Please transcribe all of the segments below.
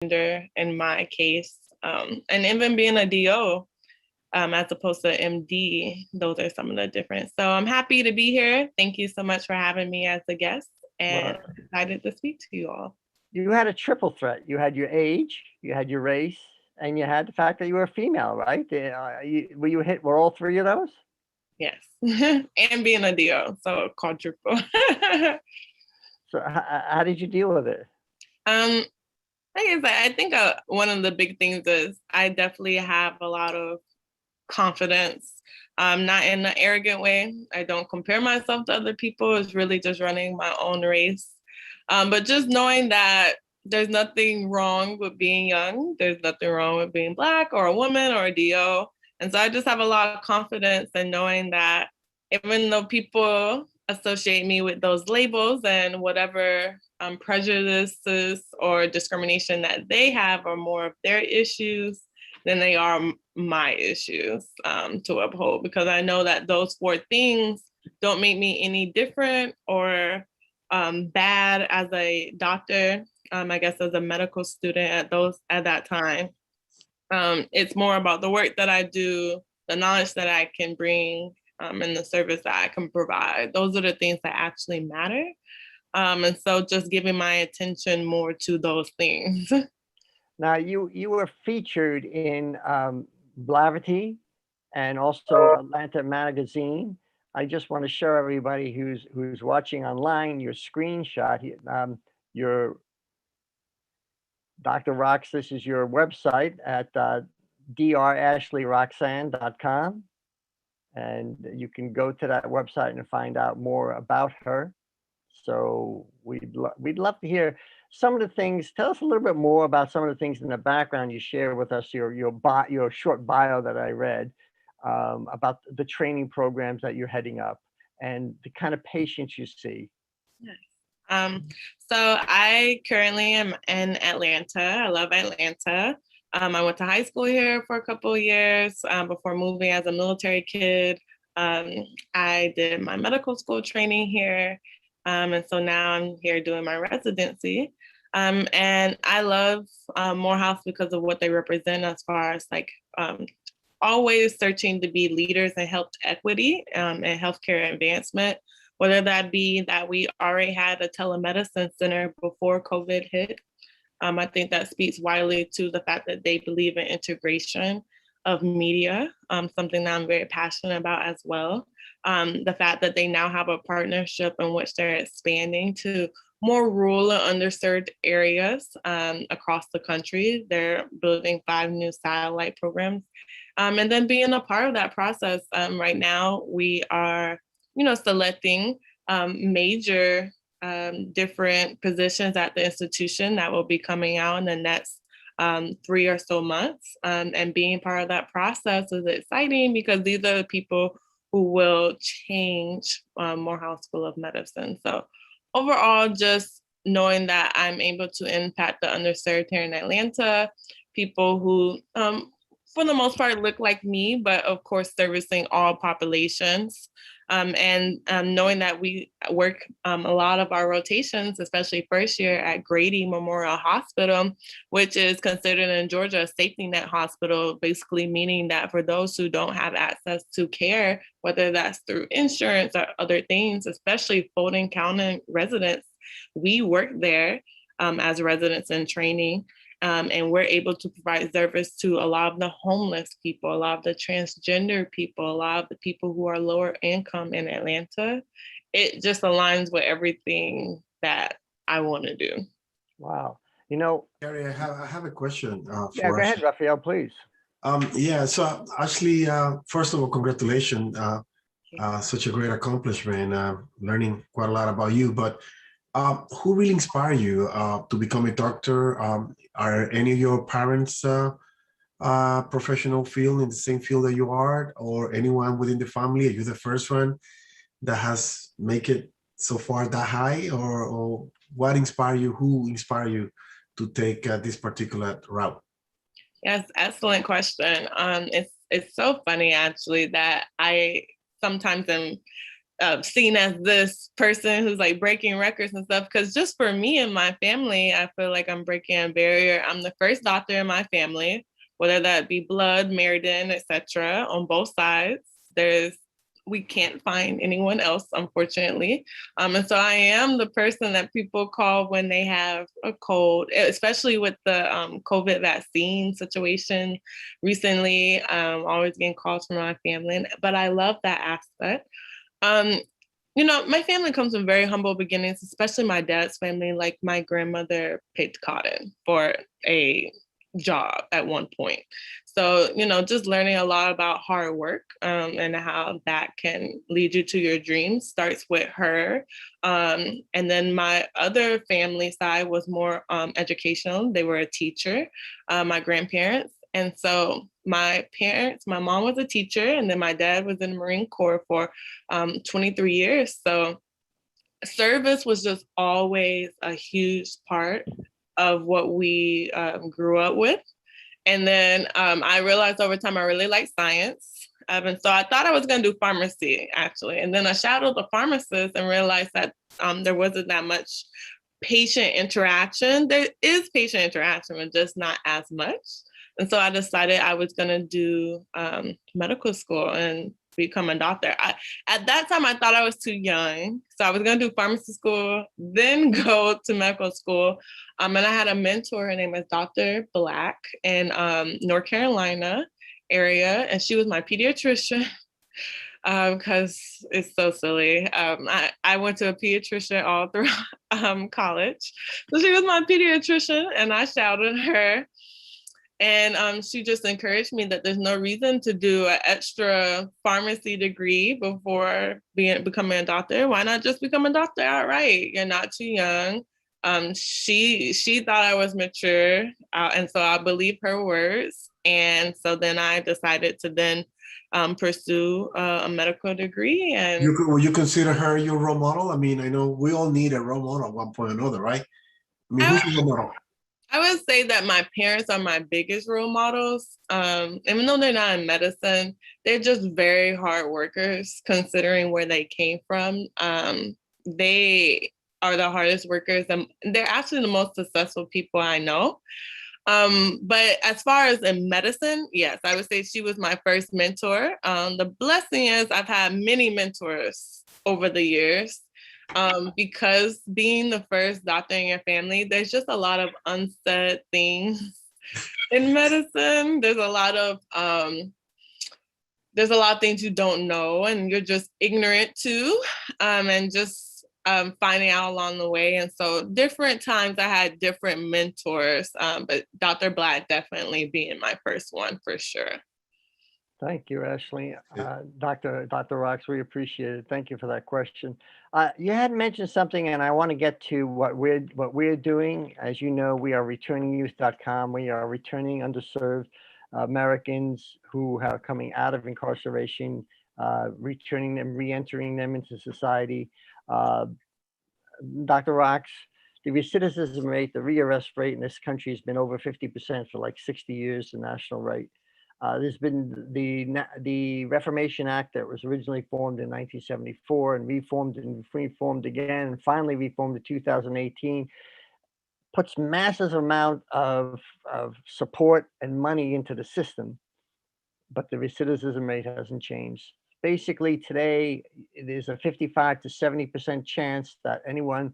transgender in my case, and even being a DO as opposed to MD, those are some of the difference. So I'm happy to be here. Thank you so much for having me as a guest, and Well, I'm excited to speak to you all. you had a triple threat. You had your age, you had your race, and you had the fact that you were a female, right? Were you hit? Were all three of those? Yes, and being a DO, so quadruple. So how did you deal with it? um, I think one of the big things is I definitely have a lot of confidence, not in an arrogant way. I don't compare myself to other people. It's really just running my own race. But just knowing that there's nothing wrong with being young. There's nothing wrong with being Black or a woman or a DO. And so I just have a lot of confidence in knowing that even though people associate me with those labels and whatever prejudices or discrimination that they have are more of their issues than they are my issues to uphold, because I know that those four things don't make me any different or bad as a doctor. I guess as a medical student at that time, it's more about the work that I do, the knowledge that I can bring, and the service that I can provide. Those are the things that actually matter. And so just giving my attention more to those things. Now you were featured in Blavity and also Atlanta Magazine. I just want to show everybody who's watching online your screenshot. Your Dr. Rocks, this is your website at drashleyroxanne.com. And you can go to that website and find out more about her. So we'd love to hear some of the things. Tell us a little bit more about some of the things in the background you share with us, your short bio that I read, about the training programs that you're heading up and the kind of patients you see. Yes. So I currently am in Atlanta. I love Atlanta. I went to high school here for a couple of years before moving as a military kid. I did my medical school training here. And so now I'm here doing my residency. And I love Morehouse because of what they represent as far as like always searching to be leaders in health equity and healthcare advancement, whether that be that we already had a telemedicine center before COVID hit. I think that speaks widely to the fact that they believe in integration of media, something that I'm very passionate about as well. The fact that they now have a partnership in which they're expanding to more rural and underserved areas across the country. They're building 5 new satellite programs. And then being a part of that process, right now we are, selecting major different positions at the institution that will be coming out in the next 3 or so months. And being part of that process is exciting because these are the people who will change Morehouse School of Medicine. So overall, just knowing that I'm able to impact the underserved here in Atlanta, people who, for the most part, look like me, but of course, servicing all populations. And knowing that we work a lot of our rotations, especially first year at Grady Memorial Hospital, which is considered in Georgia a safety net hospital, basically meaning that for those who don't have access to care, whether that's through insurance or other things, especially Fulton County residents, we work there as residents in training. And we're able to provide service to a lot of the homeless people, a lot of the transgender people, a lot of the people who are lower income in Atlanta. It just aligns with everything that I want to do. Wow. Gary, I have a question Yeah, go ahead, Raphael, please. Yeah, so Ashley, first of all, congratulations. Such a great accomplishment, learning quite a lot about you, but who really inspired you to become a doctor? Are any of your parents professional field in the same field that you are, or anyone within the family? Are you the first one that has make it so far that high, or what inspired you? Who inspired you to take this particular route? Yes, excellent question. It's so funny actually that I sometimes am seen as this person who's like breaking records and stuff. Because just for me and my family, I feel like I'm breaking a barrier. I'm the first doctor in my family, whether that be blood, Meriden, etc. On both sides. We can't find anyone else, unfortunately. And so I am the person that people call when they have a cold, especially with the COVID vaccine situation recently. Always getting calls from my family, but I love that aspect. My family comes from very humble beginnings, especially my dad's family. Like my grandmother picked cotton for a job at one point. So, just learning a lot about hard work and how that can lead you to your dreams starts with her. And then my other family side was more educational. They were a teacher, my grandparents. And so my mom was a teacher, and then my dad was in the Marine Corps for 23 years. So service was just always a huge part of what we grew up with. And then I realized over time I really like science. And so I thought I was going to do pharmacy, actually. And then I shadowed the pharmacist and realized that there wasn't that much patient interaction. There is patient interaction, but just not as much. And so I decided I was going to do medical school and become a doctor. At that time, I thought I was too young. So I was going to do pharmacy school, then go to medical school. And I had a mentor, her name is Dr. Black in North Carolina area. And she was my pediatrician because it's so silly. I went to a pediatrician all through college. So she was my pediatrician and I shouted her. And she just encouraged me that there's no reason to do an extra pharmacy degree before becoming a doctor. Why not just become a doctor outright? You're not too young. She thought I was mature, and so I believe her words. And so then I decided to then pursue a medical degree. And Would you consider her your role model? I mean, I know we all need a role model at one point or another, right? I mean, who's your role model? I would say that my parents are my biggest role models. Even though they're not in medicine, they're just very hard workers considering where they came from. They are the hardest workers, and they're actually the most successful people I know. But as far as in medicine, yes, I would say she was my first mentor. The blessing is I've had many mentors over the years. Because being the first doctor in your family, there's just a lot of unsaid things in medicine. There's a lot of things you don't know and you're just ignorant to, and just finding out along the way. And so different times I had different mentors, but Dr. Black definitely being my first one for sure. Thank you, Ashley. Dr. Rocks, we appreciate it. Thank you for that question. You had mentioned something, and I want to get to what we're doing. As you know, we are ReturningYouth.com. We are returning underserved Americans who are coming out of incarceration, returning them, re-entering them into society. Dr. Rocks, the recidivism rate, the rearrest rate in this country has been over 50% for like 60 years, the national rate. There's been the Reformation Act that was originally formed in 1974 and reformed again, and finally reformed in 2018, puts massive amount of support and money into the system, but the recidivism rate hasn't changed. Basically, today, there's a 55 to 70% chance that anyone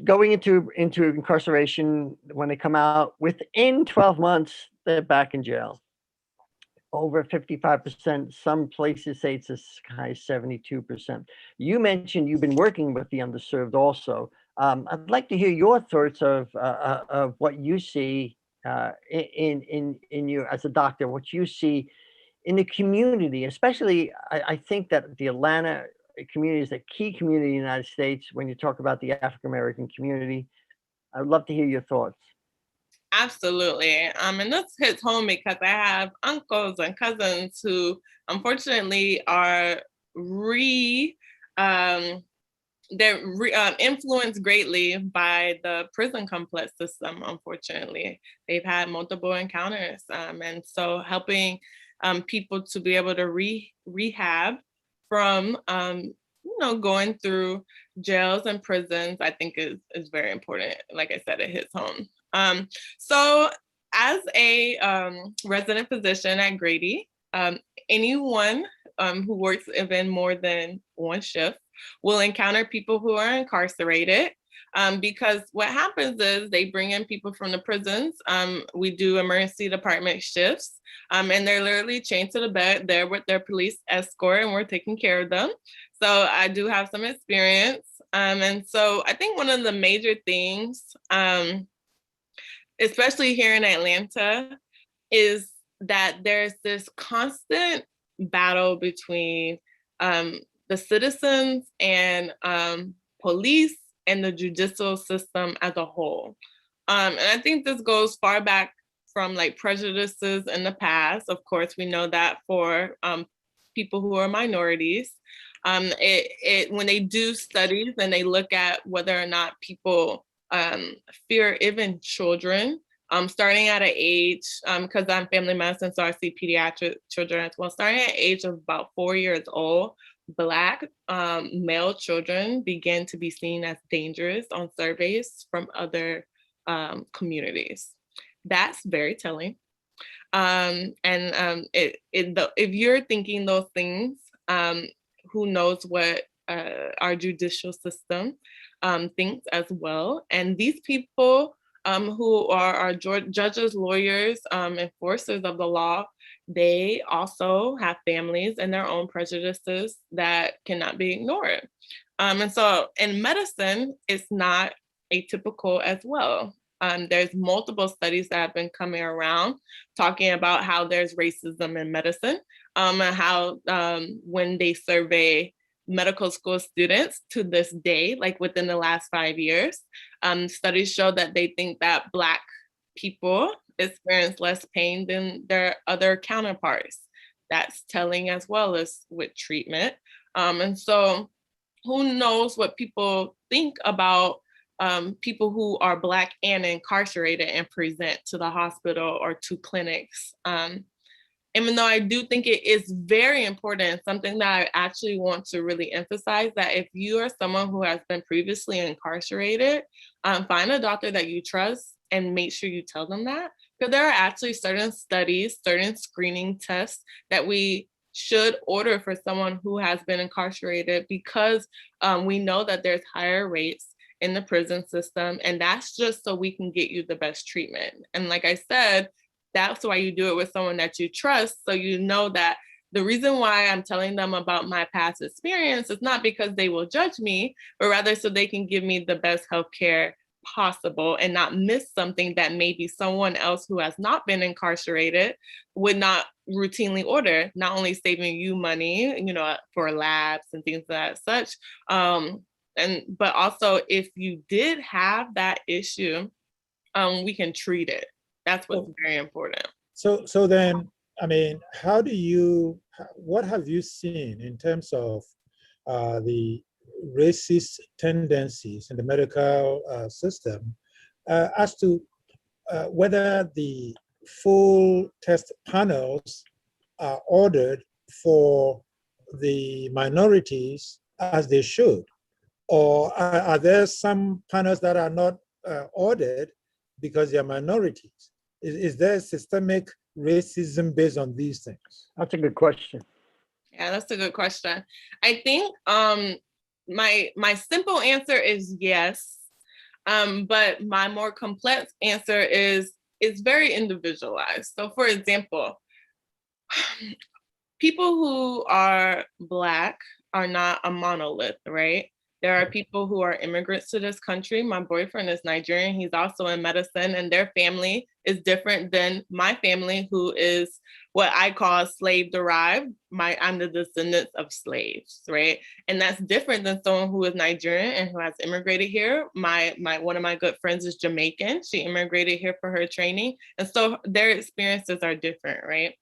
going into incarceration, when they come out within 12 months, they're back in jail. Over 55%. Some places say it's as high as 72%. You mentioned you've been working with the underserved also. I'd like to hear your thoughts of what you see in you as a doctor, what you see in the community, especially. I think that the Atlanta community is a key community in the United States when you talk about the African American community. I'd love to hear your thoughts. Absolutely. And this hits home because I have uncles and cousins who unfortunately are influenced greatly by the prison complex system. Unfortunately, they've had multiple encounters. And so helping people to be able to rehab from, going through jails and prisons, I think is very important. Like I said, it hits home. So as a resident physician at Grady, anyone who works even more than one shift will encounter people who are incarcerated, because what happens is they bring in people from the prisons. We do emergency department shifts, and they're literally chained to the bed there with their police escort, and we're taking care of them. So I do have some experience. And so I think one of the major things, especially here in Atlanta, is that there's this constant battle between the citizens and police and the judicial system as a whole. And I think this goes far back from like prejudices in the past. Of course, we know that for people who are minorities, when they do studies and they look at whether or not people fear even children, starting at an age, because I'm family medicine, so I see pediatric children as well, starting at an age of about 4 years old, Black male children begin to be seen as dangerous on surveys from other communities. That's very telling. If you're thinking those things, who knows what our judicial system thinks as well. And these people who are our judges, lawyers, enforcers of the law, they also have families and their own prejudices that cannot be ignored. And so in medicine, it's not atypical as well. There's multiple studies that have been coming around talking about how there's racism in medicine, and how when they survey medical school students to this day, like within the last 5 years, studies show that they think that Black people experience less pain than their other counterparts. That's telling as well as with treatment. And so who knows what people think about people who are Black and incarcerated and present to the hospital or to clinics. Even though I do think it is very important, something that I actually want to really emphasize, that if you are someone who has been previously incarcerated, find a doctor that you trust and make sure you tell them that. Because there are actually certain studies, certain screening tests that we should order for someone who has been incarcerated, because we know that there's higher rates in the prison system, and that's just so we can get you the best treatment. And like I said, that's why you do it with someone that you trust, so you know that the reason why I'm telling them about my past experience is not because they will judge me, but rather so they can give me the best healthcare possible and not miss something that maybe someone else who has not been incarcerated would not routinely order, not only saving you money, for labs and things of that such, but also if you did have that issue, we can treat it. That's what's very important. So then, I mean, what have you seen in terms of the racist tendencies in the medical system as to whether the full test panels are ordered for the minorities as they should? Or are there some panels that are not ordered because they are minorities? Is there systemic racism based on these things? That's a good question. Yeah, that's a good question. I think my simple answer is yes, but my more complex answer is it's very individualized. So for example, people who are Black are not a monolith, right? There are people who are immigrants to this country. My boyfriend is Nigerian. He's also in medicine, and their family is different than my family, who is what I call slave derived. I'm the descendants of slaves, right? And that's different than someone who is Nigerian and who has immigrated here. One of my good friends is Jamaican. She immigrated here for her training. And so their experiences are different, right?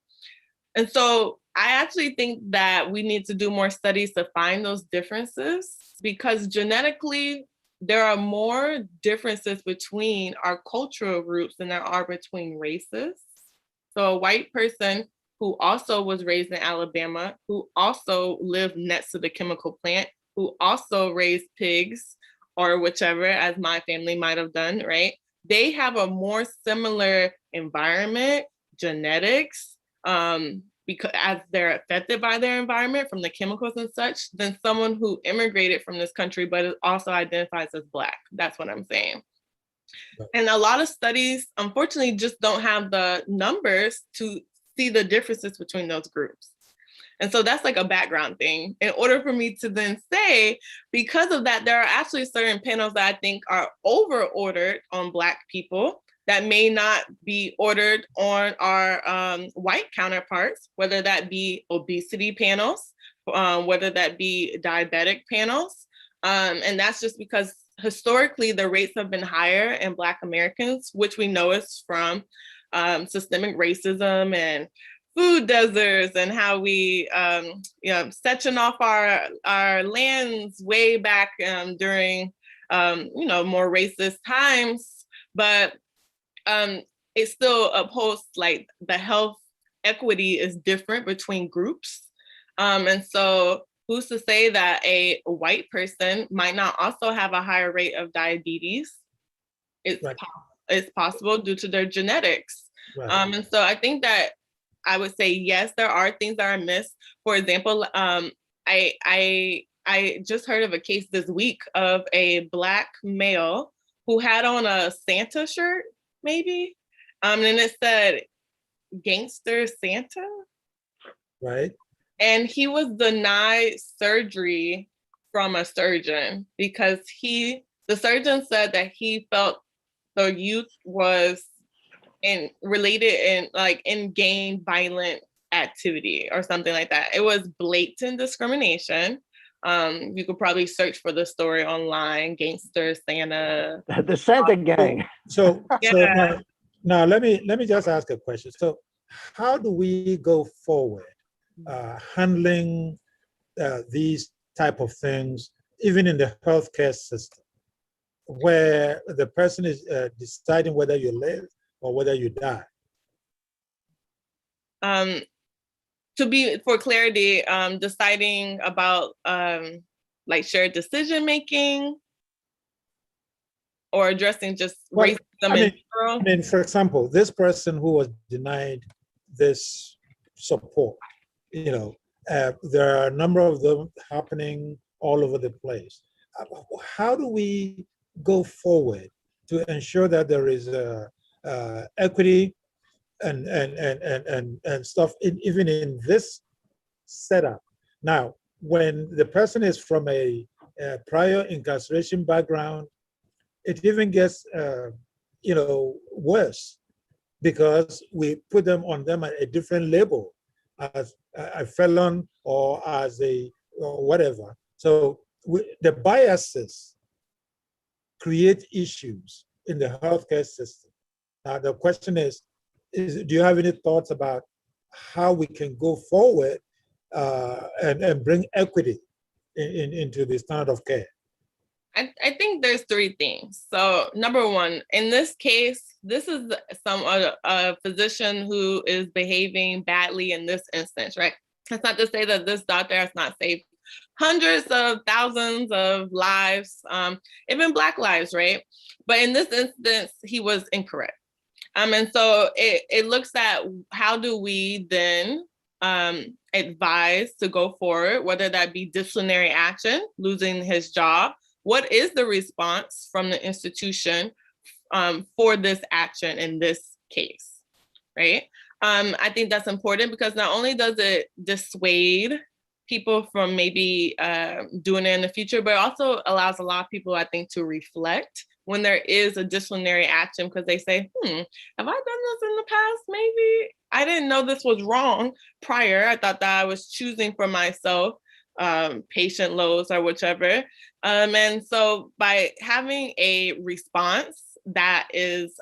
And so I actually think that we need to do more studies to find those differences, because genetically, there are more differences between our cultural groups than there are between races. So a white person who also was raised in Alabama, who also lived next to the chemical plant, who also raised pigs or whichever, as my family might have done, right? They have a more similar environment, genetics, because as they're affected by their environment from the chemicals and such, than someone who immigrated from this country but also identifies as Black. That's what I'm saying. Right. And a lot of studies, unfortunately, just don't have the numbers to see the differences between those groups. And so that's like a background thing. In order for me to then say, because of that, there are actually certain panels that I think are over-ordered on Black people that may not be ordered on our white counterparts, whether that be obesity panels, whether that be diabetic panels. And that's just because historically the rates have been higher in Black Americans, which we know is from systemic racism and food deserts and how we, section off our lands way back during, more racist times. But it still upholds like the health equity is different between groups. And so who's to say that a white person might not also have a higher rate of diabetes? It's, right. It's possible due to their genetics. Right. And so I think that I would say, yes, there are things that are missed. For example, I just heard of a case this week of a Black male who had on a Santa shirt, maybe, and it said "Gangster Santa." Right. And he was denied surgery from a surgeon because the surgeon said that he felt the youth was related in gang violent activity or something like that. It was blatant discrimination. You could probably search for the story online, Gangster Santa. The Santa gang. So now let me just ask a question. So how do we go forward handling these type of things, even in the healthcare system, where the person is deciding whether you live or whether you die? For clarity, deciding about like shared decision making or addressing just racism in general? I mean, for example, this person who was denied this support, there are a number of them happening all over the place. How do we go forward to ensure that there is equity and stuff even in this setup? Now, when the person is from a prior incarceration background, it even gets worse because we put them a different label as a felon or as or whatever. So the biases create issues in the healthcare system. Now the question is do you have any thoughts about how we can go forward and bring equity into the standard of care? I think there's three things. So number one, in this case, this is a physician who is behaving badly in this instance, right? That's not to say that this doctor has not saved hundreds of thousands of lives, even Black lives, right? But in this instance, he was incorrect. And so it looks at how do we then advise to go forward, whether that be disciplinary action, losing his job. What is the response from the institution for this action in this case, right? I think that's important because not only does it dissuade people from maybe doing it in the future, but it also allows a lot of people, I think, to reflect when there is a disciplinary action because they say, have I done this in the past? Maybe I didn't know this was wrong prior. I thought that I was choosing for myself patient loads or whichever. And so by having a response that is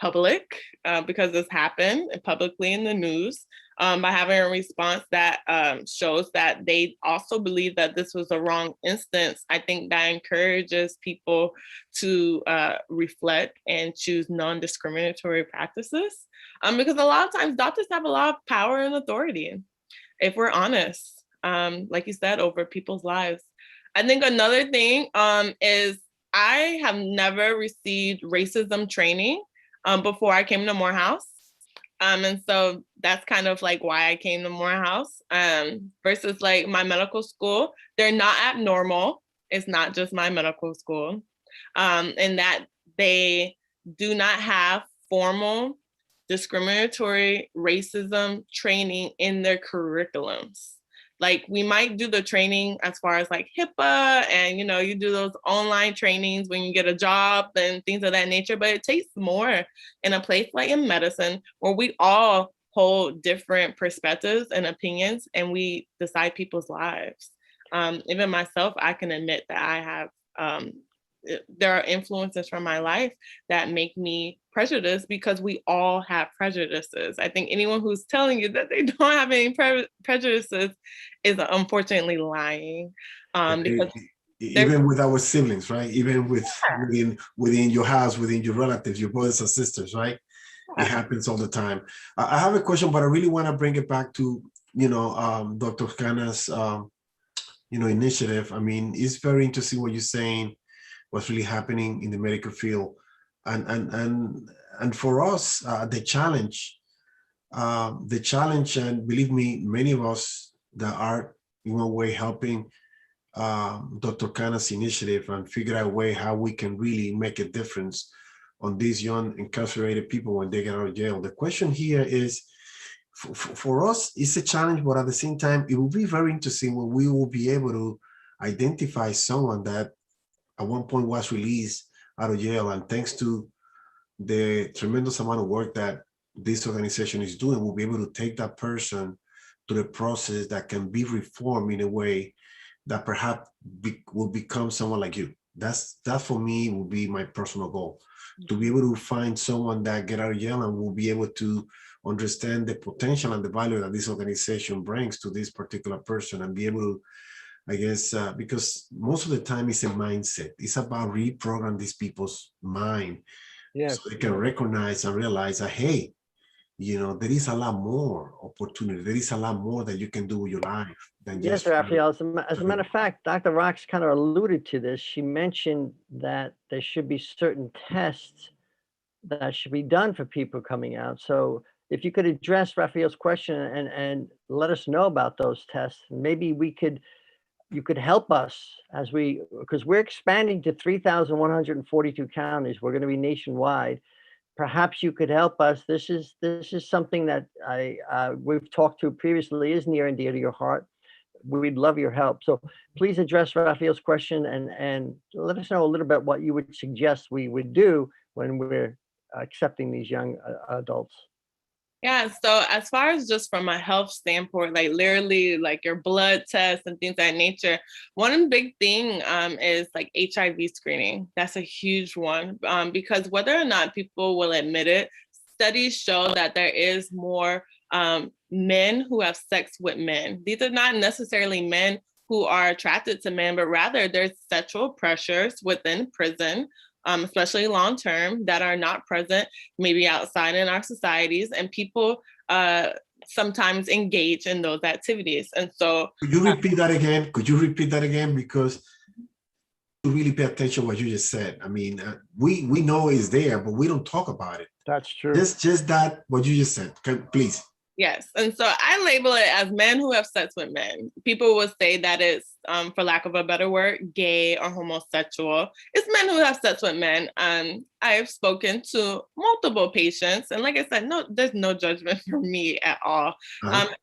public because this happened publicly in the news, by having a response that shows that they also believe that this was a wrong instance. I think that encourages people to reflect and choose non-discriminatory practices, because a lot of times doctors have a lot of power and authority, if we're honest, like you said, over people's lives. I think another thing is I have never received racism training before I came to Morehouse. And so that's kind of like why I came to Morehouse, versus like my medical school. They're not abnormal. It's not just my medical school, and that they do not have formal discriminatory racism training in their curriculums. Like we might do the training as far as like HIPAA and, you know, you do those online trainings when you get a job and things of that nature, but it takes more in a place like in medicine where we all hold different perspectives and opinions and we decide people's lives. Even myself, I can admit that I have, there are influences from my life that make me prejudiced because we all have prejudices. I think anyone who's telling you that they don't have any prejudices is unfortunately lying. Because even with our siblings, right? Even within your house, within your relatives, your brothers and sisters, right? It happens all the time. I have a question, but I really want to bring it back to, you know, Dr. Khanna's, you know, initiative. I mean, it's very interesting what you're saying, what's really happening in the medical field. And for us, the challenge, and believe me, many of us that are in one way helping Dr. Khanna's initiative and figure out a way how we can really make a difference on these young incarcerated people when they get out of jail. The question here is, for us, it's a challenge, but at the same time, it will be very interesting when we will be able to identify someone that at one point was released out of jail, and thanks to the tremendous amount of work that this organization is doing, we'll be able to take that person to the process that can be reformed in a way that perhaps will become someone like you. That for me will be my personal goal, to be able to find someone that get out of jail and will be able to understand the potential and the value that this organization brings to this particular person, and be able to, I guess, because most of the time it's a mindset. It's about reprogram these people's mind, so they can recognize and realize that, hey, you know, there is a lot more opportunity. There is a lot more that you can do with your life than just. Yes, Raphael. As a matter of fact, Dr. Rox kind of alluded to this. She mentioned that there should be certain tests that should be done for people coming out. So if you could address Raphael's question and let us know about those tests, maybe you could help us because we're expanding to 3,142 counties. We're going to be nationwide. Perhaps you could help us. This is something that we've talked to previously, is near and dear to your heart. We'd love your help. So please address Raphael's question and let us know a little bit what you would suggest we would do when we're accepting these young adults. Yeah, so as far as just from a health standpoint, like literally like your blood tests and things of that nature, one big thing is like HIV screening. That's a huge one, because whether or not people will admit it, studies show that there is more men who have sex with men. These are not necessarily men who are attracted to men, but rather there's sexual pressures within prison, especially long-term, that are not present maybe outside in our societies, and people sometimes engage in those activities. And so could you repeat that again? Because to really pay attention to what you just said. I mean, we know it's there, but we don't talk about it. That's true. Just that, what you just said, please. Yes. And so I label it as men who have sex with men. People would say that it's, for lack of a better word, gay or homosexual. It's men who have sex with men. I have spoken to multiple patients, and like I said, no, there's no judgment from me at all.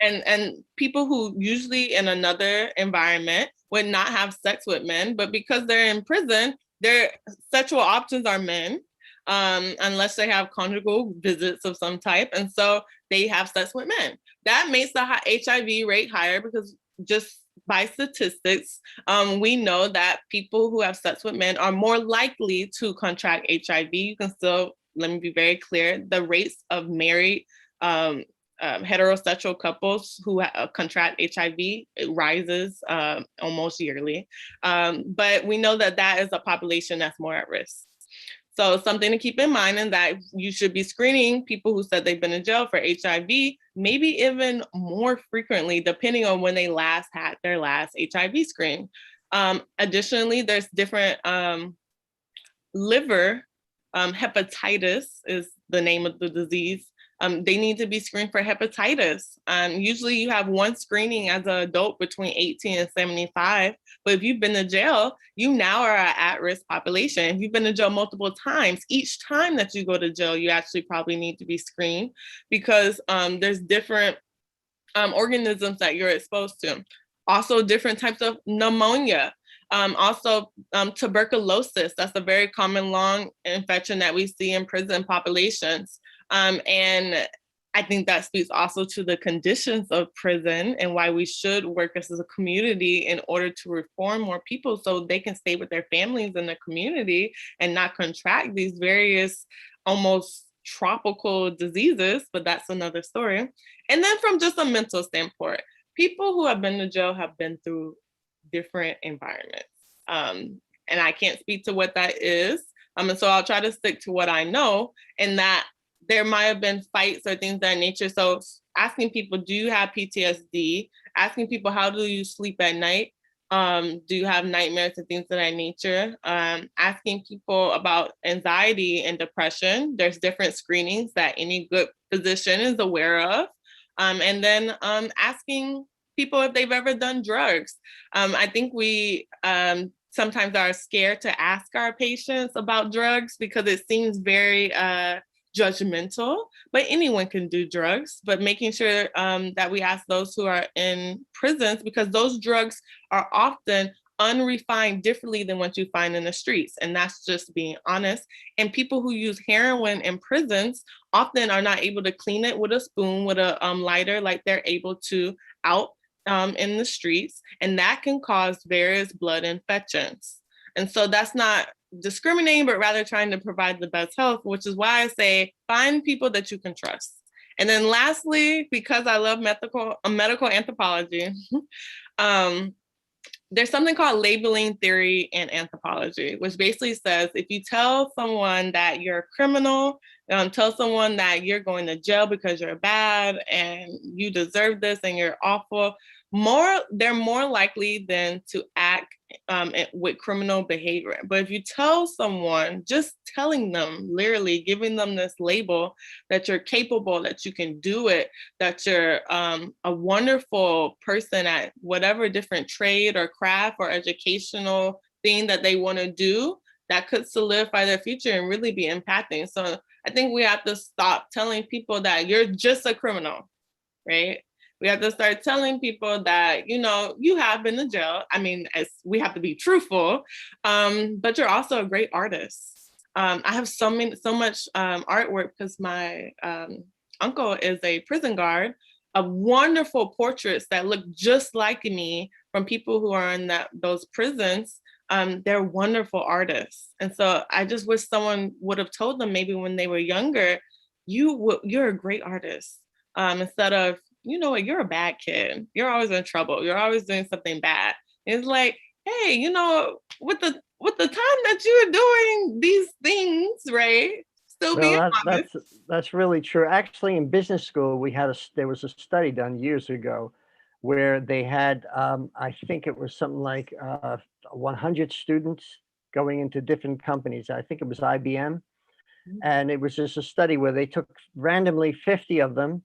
And people who usually in another environment would not have sex with men, but because they're in prison, their sexual options are men. Unless they have conjugal visits of some type. And so they have sex with men. That makes the HIV rate higher because just by statistics, we know that people who have sex with men are more likely to contract HIV. You can still let me be very clear, the rates of married heterosexual couples who contract HIV, it rises almost yearly. But we know that that is a population that's more at risk. So something to keep in mind is that you should be screening people who said they've been in jail for HIV, maybe even more frequently, depending on when they last had their last HIV screen. Additionally, there's different liver hepatitis is the name of the disease. They need to be screened for hepatitis. Usually you have one screening as an adult between 18 and 75, but if you've been to jail, you now are an at-risk population. If you've been to jail multiple times, each time that you go to jail, you actually probably need to be screened because there's different organisms that you're exposed to. Also different types of pneumonia. Also tuberculosis, that's a very common lung infection that we see in prison populations. And I think that speaks also to the conditions of prison and why we should work as a community in order to reform more people so they can stay with their families in the community and not contract these various almost tropical diseases, but that's another story. And then from just a mental standpoint, people who have been to jail have been through different environments. And I can't speak to what that is. And so I'll try to stick to what I know, and that there might have been fights or things of that nature. So asking people, do you have PTSD? Asking people, how do you sleep at night? Do you have nightmares and things of that nature? Asking people about anxiety and depression. There's different screenings that any good physician is aware of. And then asking people if they've ever done drugs. I think we sometimes are scared to ask our patients about drugs because it seems very judgmental, but anyone can do drugs, but making sure that we ask those who are in prisons, because those drugs are often unrefined differently than what you find in the streets. And that's just being honest. And people who use heroin in prisons often are not able to clean it with a spoon, with a lighter, like they're able to out in the streets. And that can cause various blood infections. And so that's not discriminating, but rather trying to provide the best health, which is why I say find people that you can trust. And then lastly, because I love medical anthropology, there's something called labeling theory and anthropology, which basically says if you tell someone that you're a criminal, tell someone that you're going to jail because you're bad and you deserve this and you're awful, they're more likely than to act with criminal behavior. But if you tell someone, just telling them, literally giving them this label that you're capable, that you can do it, that you're a wonderful person at whatever different trade or craft or educational thing that they want to do, that could solidify their future and really be impacting. So I think we have to stop telling people that you're just a criminal, right? We have to start telling people that, you have been to jail. I mean, we have to be truthful, but you're also a great artist. I have so much artwork because my uncle is a prison guard, of wonderful portraits that look just like me from people who are in those prisons. They're wonderful artists. And so I just wish someone would have told them maybe when they were younger, you're a great artist, instead of, you know what, you're a bad kid. You're always in trouble. You're always doing something bad. It's like, hey, with the time that you're doing these things, right? Still being honest. That's really true. Actually, in business school, there was a study done years ago where they had, I think it was something like 100 students going into different companies. I think it was IBM. And it was just a study where they took randomly 50 of them.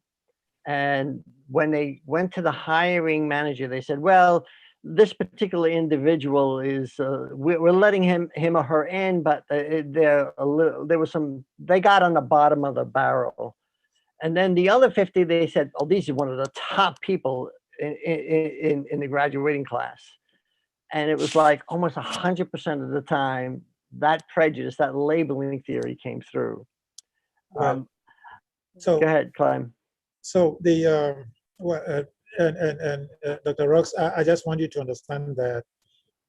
And when they went to the hiring manager, they said, well, this particular individual is, we're letting him or her in, but they got on the bottom of the barrel. And then the other 50, they said, oh, these are one of the top people in the graduating class. And it was like almost 100% of the time, that prejudice, that labeling theory came through. So go ahead, Clem. So Dr. Rox, I just want you to understand that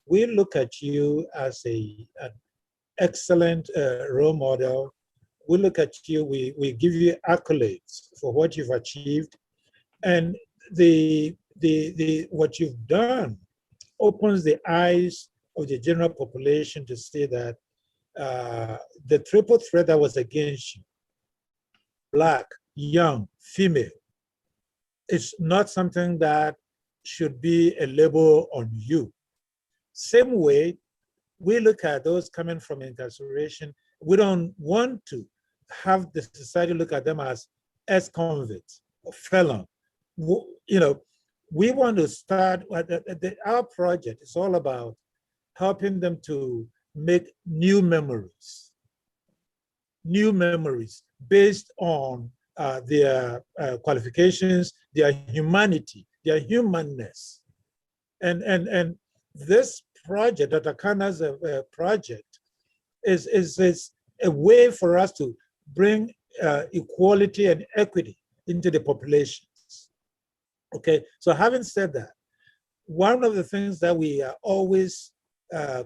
we look at you as an excellent role model we look at you, we give you accolades for what you've achieved, and what you've done opens the eyes of the general population to see that the triple threat that was against you, Black, young, female, it's not something that should be a label on you. Same way, we look at those coming from incarceration, we don't want to have the society look at them as ex-convicts or felon. You know, we want to start, our project is all about helping them to make new memories based on their qualifications, their humanity, their humanness. And this project, Dr. Khanna's project, is a way for us to bring equality and equity into the populations. Okay, so having said that, one of the things that we are always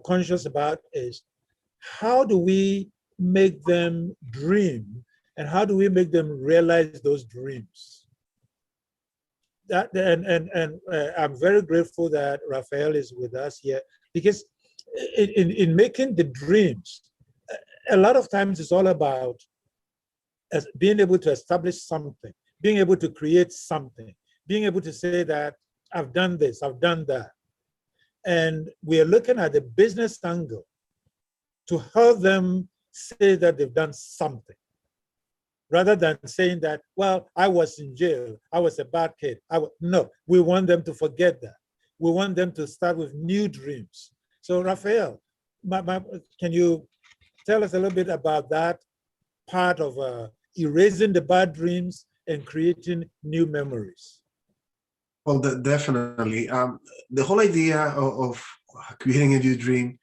conscious about is how do we make them dream and how do we make them realize those dreams? I'm very grateful that Raphael is with us here, because in making the dreams, a lot of times it's all about being able to establish something, being able to create something, being able to say that I've done this, I've done that. And we are looking at the business angle to help them say that they've done something, rather than saying that, well, I was in jail, I was a bad kid. No, we want them to forget that. We want them to start with new dreams. So Raphael, can you tell us a little bit about that part of erasing the bad dreams and creating new memories? Well, definitely. The whole idea of creating a new dream,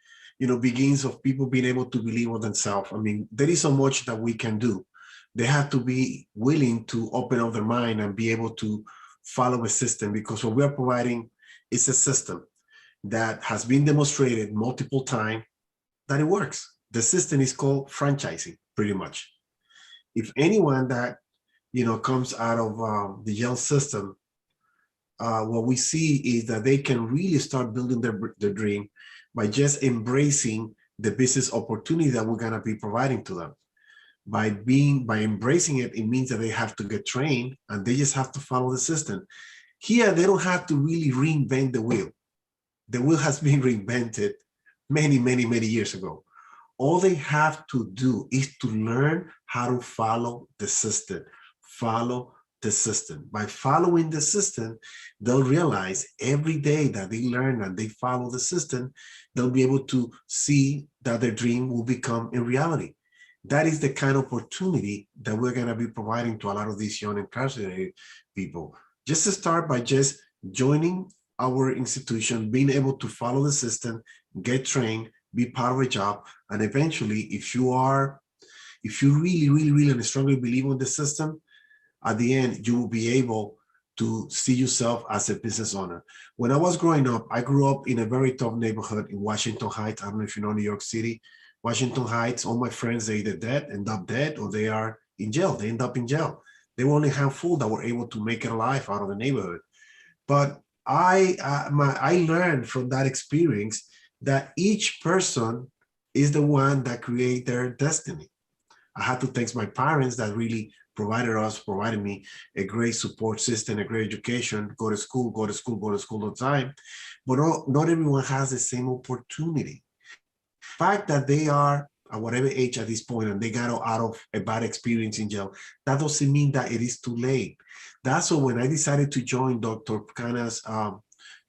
begins of people being able to believe in themselves. I mean, there is so much that we can do. They have to be willing to open up their mind and be able to follow a system, because what we are providing is a system that has been demonstrated multiple times that it works. The system is called franchising, pretty much. If anyone that, comes out of the jail system, what we see is that they can really start building their dream by just embracing the business opportunity that we're gonna be providing to them. By embracing it, it means that they have to get trained and they just have to follow the system. Here, they don't have to really reinvent the wheel. The wheel has been reinvented many, many, many years ago. All they have to do is to learn how to follow the system. Follow the system. By following the system, they'll realize every day that they learn and they follow the system, they'll be able to see that their dream will become a reality. That is the kind of opportunity that we're going to be providing to a lot of these young incarcerated people. Just to start by just joining our institution, being able to follow the system, get trained, be part of a job, and eventually, if you really, really, really and strongly believe in the system, at the end, you will be able to see yourself as a business owner. When I was growing up, I grew up in a very tough neighborhood in Washington Heights. I don't know if you know New York City. Washington Heights, all my friends, they either end up dead, or they are in jail. They end up in jail. There were only a handful that were able to make it alive out of the neighborhood. But I learned from that experience that each person is the one that create their destiny. I had to thank my parents that really provided me a great support system, a great education, go to school all the time. But not everyone has the same opportunity. The fact that they are at whatever age at this point and they got out of a bad experience in jail, that doesn't mean that it is too late. That's why when I decided to join Dr. Khanna's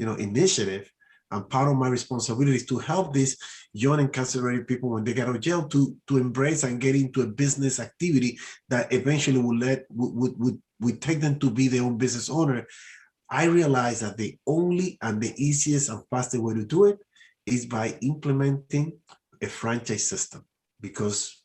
initiative, and part of my responsibility is to help these young incarcerated people when they get out of jail to embrace and get into a business activity that eventually would take them to be their own business owner. I realized that the only and the easiest and fastest way to do it is by implementing a franchise system, because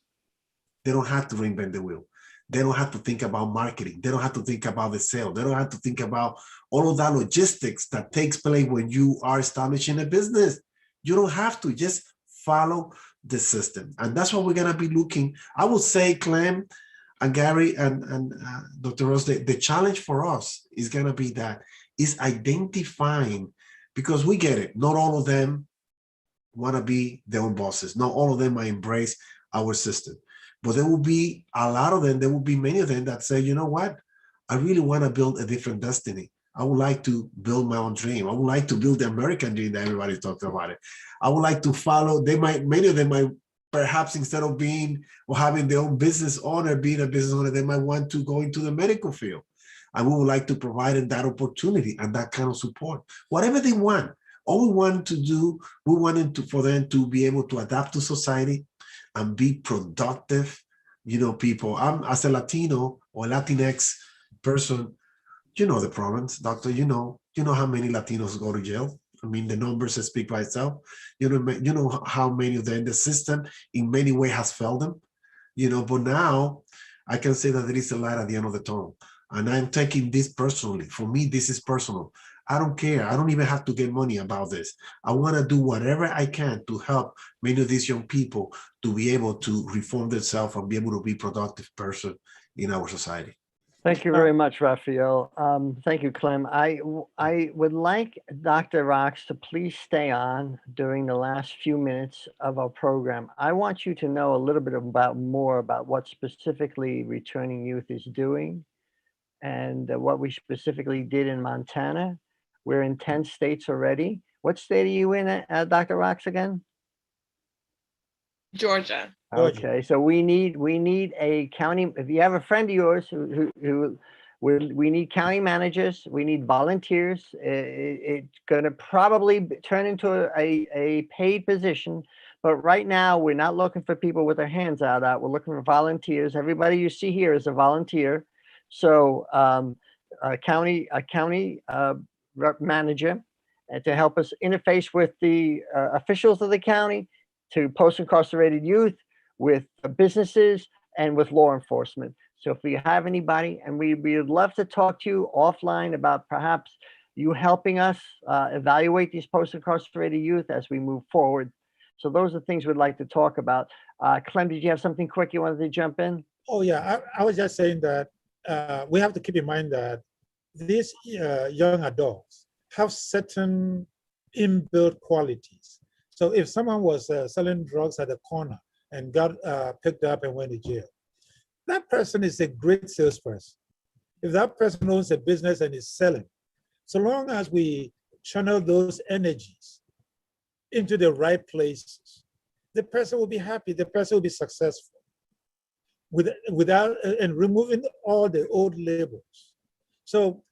they don't have to reinvent the wheel. They don't have to think about marketing. They don't have to think about the sale. They don't have to think about all of that logistics that takes place when you are establishing a business. You don't have to. Just follow the system. And that's what we're going to be looking. I would say, Clem and Gary and Dr. Rose, the challenge for us is going to be that is identifying, because we get it. Not all of them want to be their own bosses. Not all of them might embrace our system. But there will be a lot of them, there will be many of them that say, you know what? I really want to build a different destiny. I would like to build my own dream. I would like to build the American dream that everybody talked about it. I would like to follow, many of them might, perhaps instead of being or having their own business owner, being a business owner, they might want to go into the medical field. And we would like to provide them that opportunity and that kind of support. Whatever they want, all we want to do, we wanted to, for them to be able to adapt to society and be productive, people. I'm, as a Latino or Latinx person, you know the problems, doctor, you know how many Latinos go to jail. I mean, the numbers speak by itself. You know how many of them, the system in many ways has failed them, but now I can say that there is a light at the end of the tunnel. And I'm taking this personally. For me, this is personal. I don't care. I don't even have to get money about this. I want to do whatever I can to help many of these young people to be able to reform themselves and be able to be a productive person in our society. Thank you very much, Raphael. Thank you, Clem. I would like Dr. Rox to please stay on during the last few minutes of our program. I want you to know a little bit more about what specifically Returning Youth is doing and what we specifically did in Montana. We're in 10 states already. What state are you in, Dr. Rox, again? Georgia. Okay, so we need a county. If you have a friend of yours we need county managers. We need volunteers. It's going to probably turn into a paid position, but right now we're not looking for people with their hands out. We're looking for volunteers. Everybody you see here is a volunteer. So a county rep manager to help us interface with the officials of the county, to post-incarcerated youth, with businesses, and with law enforcement. So if you have anybody, and we would love to talk to you offline about perhaps you helping us evaluate these post-incarcerated youth as we move forward. So those are things we'd like to talk about. Clem, did you have something quick you wanted to jump in? Oh yeah, I was just saying that we have to keep in mind that these young adults have certain inbuilt qualities. So if someone was selling drugs at a corner and got picked up and went to jail, that person is a great salesperson. If that person owns a business and is selling, so long as we channel those energies into the right places, the person will be happy, the person will be successful. Without and removing all the old labels. So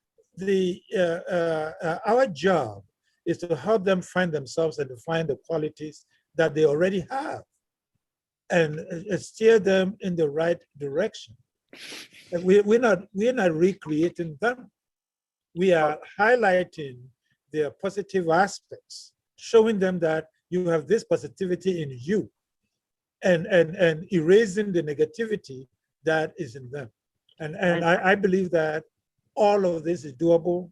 our job is to help them find themselves and to find the qualities that they already have, and steer them in the right direction. And we're not recreating them. We are highlighting their positive aspects, showing them that you have this positivity in you, and erasing the negativity that is in them. And I believe that all of this is doable.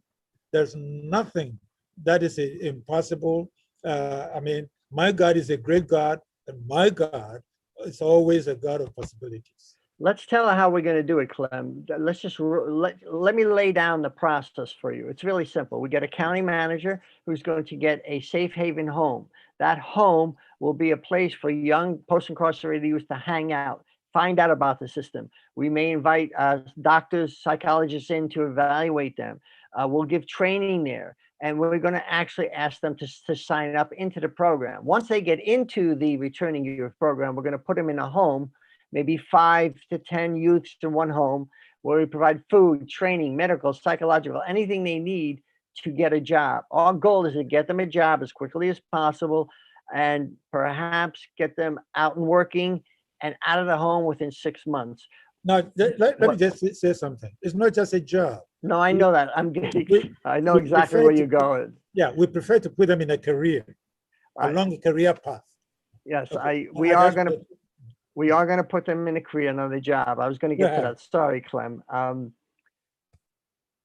There's nothing that is impossible. I mean, my God is a great God, and my God is always a God of possibilities. Let's tell her how we're going to do it, Clem. Let's just let me lay down the process for you. It's really simple. We get a county manager who's going to get a safe haven home. That home will be a place for young post-incarcerated youth to hang out, find out about the system. We may invite doctors, psychologists in to evaluate them. We'll give training there, and we're going to actually ask them to sign up into the program. Once they get into the Returning Youth program, we're going to put them in a home, maybe 5 to 10 youths in one home, where we provide food, training, medical, psychological, anything they need to get a job. Our goal is to get them a job as quickly as possible, and perhaps get them out and working and out of the home within 6 months. Now, let me just say something. It's not just a job. No, I know that. I know exactly where you're going. Yeah, we prefer to put them in a career, along a career path. Yes, Okay. we are going to put them in a career, another job. I was going to get to that. Sorry, Clem.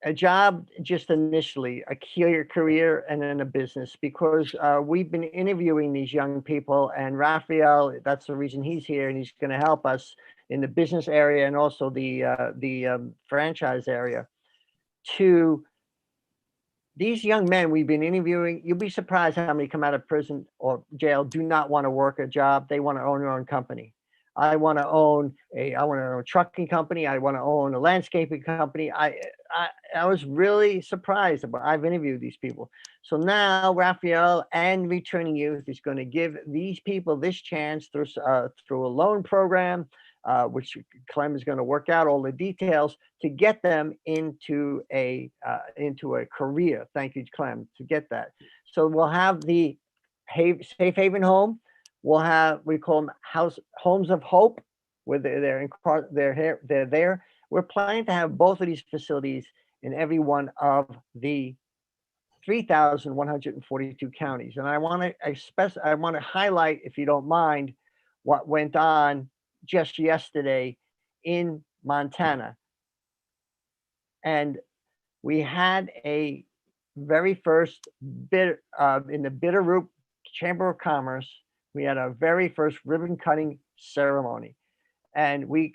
a job just initially, a career, and then a business, because we've been interviewing these young people, and Raphael, that's the reason he's here, and he's going to help us in the business area and also the franchise area. To these young men we've been interviewing, you'll be surprised how many come out of prison or jail do not want to work a job. They want to own their own company. I want to own a trucking company. I want to own a landscaping company. I was really surprised about. I've interviewed these people. So now Raphael and Returning Youth is going to give these people this chance through a loan program, which Clem is going to work out all the details to get them into a career. Thank you, Clem, to get that. So we'll have the Safe Haven Home. We'll have, we call them homes of hope, where they're there. We're planning to have both of these facilities in every one of the 3,142 counties. And I want to highlight, if you don't mind, what went on just yesterday in Montana. And we had a very first bid in the Bitterroot Chamber of Commerce. We had our very first ribbon cutting ceremony, and we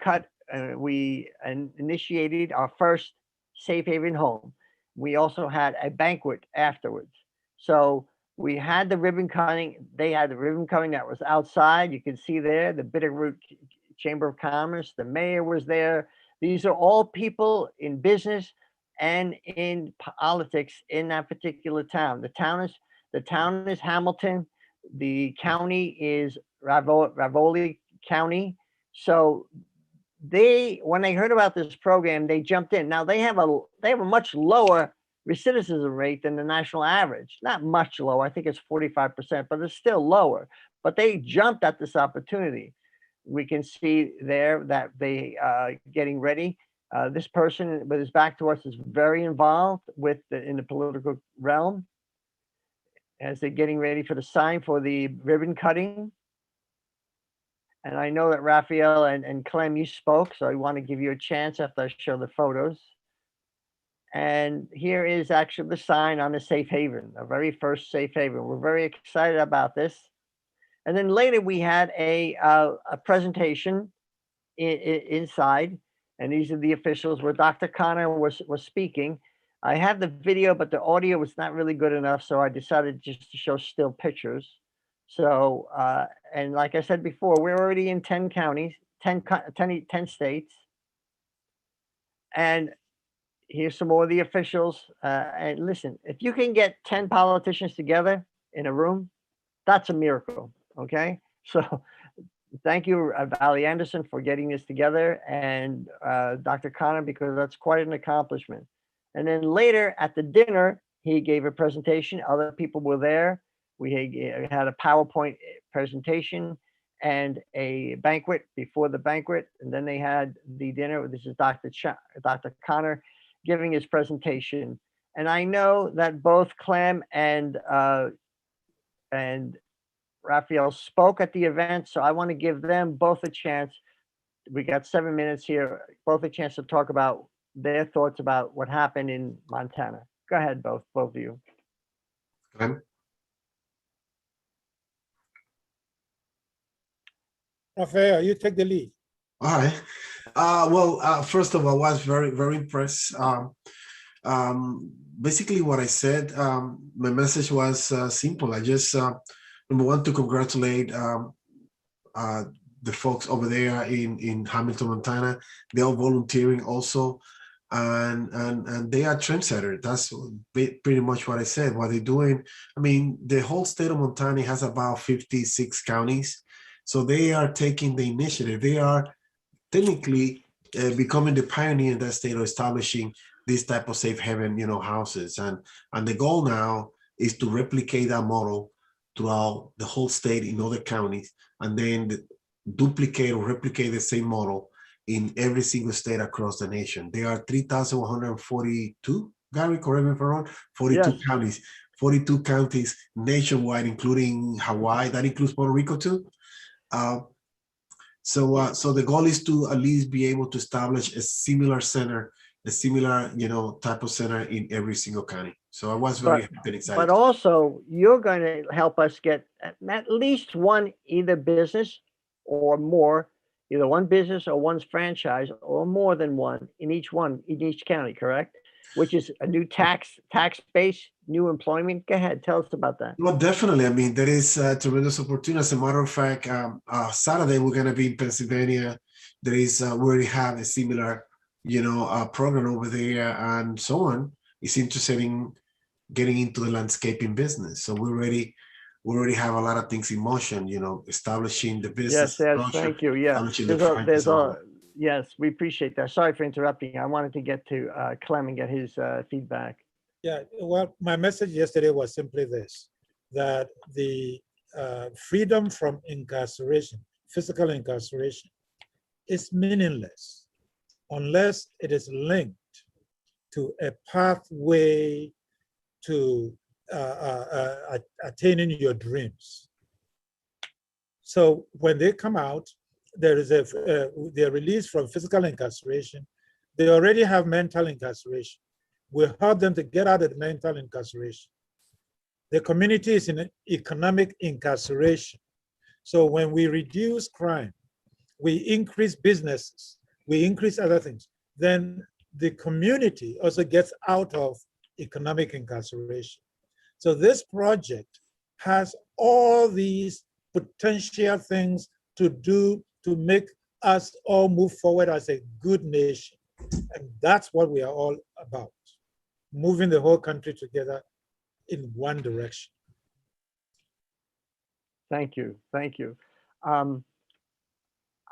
initiated our first Safe Haven Home. We also had a banquet afterwards. So we had the ribbon cutting. They had the ribbon cutting that was outside. You can see there, the Bitterroot Chamber of Commerce. The mayor was there. These are all people in business and in politics in that particular town. The town is Hamilton. The county is Rivoli County. So when they heard about this program, they jumped in. Now they have a much lower recidivism rate than the national average. Not much lower. I think it's 45%, but it's still lower. But they jumped at this opportunity. We can see there that they getting ready. This person with his back to us is very involved in the political realm, as they're getting ready for the sign for the ribbon cutting. And I know that Raphael and Clem, you spoke, so I want to give you a chance after I show the photos. And here is actually the sign on the Safe Haven, the very first Safe Haven. We're very excited about this. And then later we had a presentation inside, and these are the officials where Dr. Khanna was speaking. I have the video, but the audio was not really good enough, so I decided just to show still pictures. So, and like I said before, we're already in 10 counties, 10 states. And here's some more of the officials. And listen, if you can get 10 politicians together in a room, that's a miracle, okay? So thank you, Valley Anderson, for getting this together, and Dr. Khanna, because that's quite an accomplishment. And then later at the dinner, he gave a presentation. Other people were there. We had a PowerPoint presentation and a banquet before the banquet. And then they had the dinner. This is Dr. Khanna giving his presentation. And I know that both Clem and Raphael spoke at the event. So I want to give them both a chance. We got 7 minutes here, both a chance to talk about their thoughts about what happened in Montana. Go ahead, both of you. Raphael, you take the lead. All right. Well, first of all, I was very, very impressed. Basically, what I said, my message was simple. I just number one, to congratulate the folks over there in Hamilton, Montana. They are volunteering also, and they are trendsetters. That's pretty much what I said. What they're doing, I mean, the whole state of Montana has about 56 counties, so they are taking the initiative. They are technically becoming the pioneer in that state of establishing this type of safe haven, houses, and the goal now is to replicate that model throughout the whole state in other counties, and then duplicate or replicate the same model in every single state across the nation. There are 3,142, Gary, correct me if I'm wrong, 42 yes. counties, 42 counties nationwide, including Hawaii. That includes Puerto Rico too. So the goal is to at least be able to establish a similar center a similar, type of center in every single county. So I was But very happy and excited. but also you're going to help us get at least one either business or more, either one business or one's franchise or more than one in each county, correct? Which is a new tax base, new employment. Go ahead, tell us about that. Well, definitely. I mean, there is a tremendous opportunity. As a matter of fact, Saturday we're going to be in Pennsylvania. There is we already have a similar, program over there, and so on. It's interested in getting into the landscaping business. So we already have a lot of things in motion. Establishing the business. Yes, thank you. Yeah, yes, we appreciate that. Sorry for interrupting. I wanted to get to Clem and get his feedback. Yeah, well, my message yesterday was simply this, that the freedom from incarceration, physical incarceration, is meaningless unless it is linked to a pathway to attaining your dreams. So when they come out, they're released from physical incarceration. They already have mental incarceration. We help them to get out of the mental incarceration. The community is in economic incarceration. So when we reduce crime, we increase businesses, we increase other things, then the community also gets out of economic incarceration. So this project has all these potential things to do to make us all move forward as a good nation. And that's what we are all about, moving the whole country together in one direction. Thank you.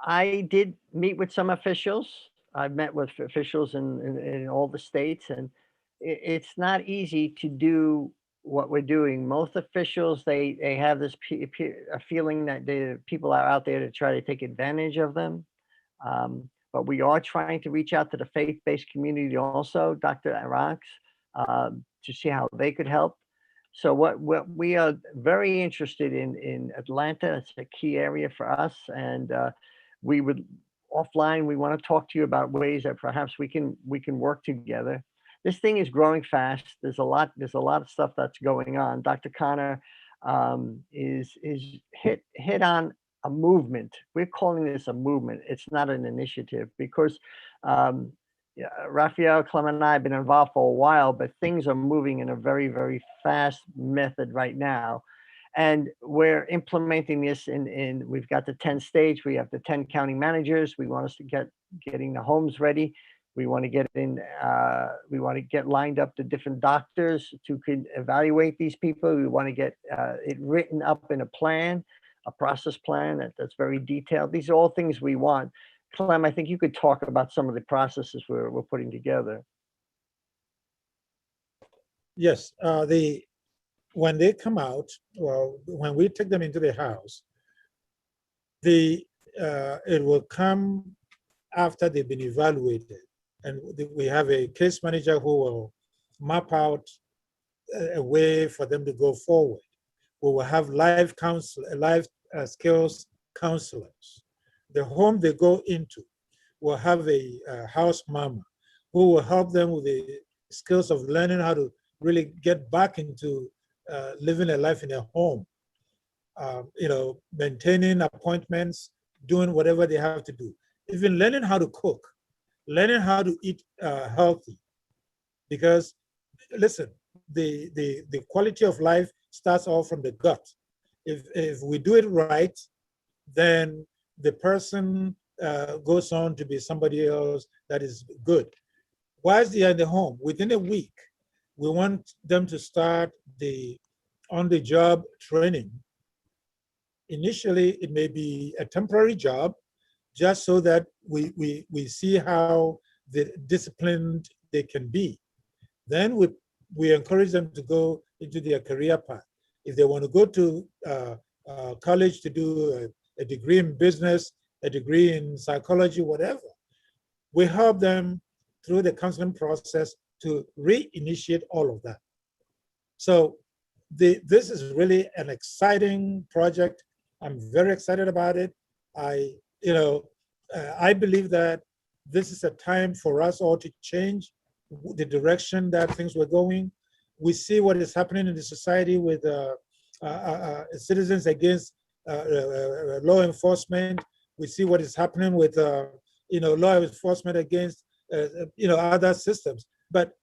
I did meet with some officials. I've met with officials in all the states, and it's not easy to do what we're doing. Most officials, they have this a feeling that the people are out there to try to take advantage of them. But we are trying to reach out to the faith-based community also, Dr. Arax, to see how they could help. So what we are very interested in Atlanta. It's a key area for us, and we would offline. We want to talk to you about ways that perhaps we can work together. This thing is growing fast. There's a lot of stuff that's going on. Dr. Khanna is hit on a movement. We're calling this a movement. It's not an initiative because Raphael, Clem, and I have been involved for a while, but things are moving in a very, very fast method right now. And we're implementing this we've got the 10 states, we have the 10 county managers. We want us to getting the homes ready. We want to get we want to get lined up the different doctors who could evaluate these people. We want to get it written up in a process plan that's very detailed. These are all things we want. Clem, I think you could talk about some of the processes we're putting together. Yes, when they come out, well, when we take them into the house, it will come after they've been evaluated. And we have a case manager who will map out a way for them to go forward. We will have live skills counselors. The home they go into will have a house mama who will help them with the skills of learning how to really get back into living a life in a home, maintaining appointments, doing whatever they have to do, even learning how to cook, learning how to eat healthy. Because listen, the quality of life starts off from the gut. If we do it right, then the person goes on to be somebody else that is good. Whilst they are in the home, within a week, we want them to start the on-the-job training. Initially, it may be a temporary job, just so that we see how disciplined they can be. Then we encourage them to go into their career path. If they want to go to college to do a degree in business, a degree in psychology, whatever, we help them through the counseling process to reinitiate all of that. So this is really an exciting project. I'm very excited about it. I believe that this is a time for us all to change the direction that things were going. We see what is happening in the society with citizens against law enforcement. We see what is happening with law enforcement against other systems. But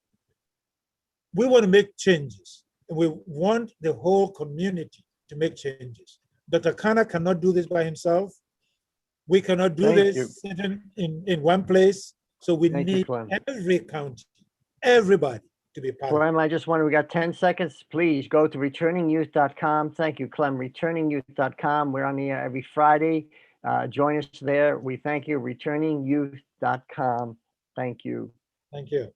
we want to make changes. We want the whole community to make changes. Dr. Khanna cannot do this by himself. We cannot do this sitting in one place. So we need every county, everybody to be part of it. Clem, I just wonder, we got 10 seconds. Please go to returningyouth.com. Thank you, Clem. Returningyouth.com. We're on the air every Friday. Join us there. We thank you. Returningyouth.com. Thank you. Thank you.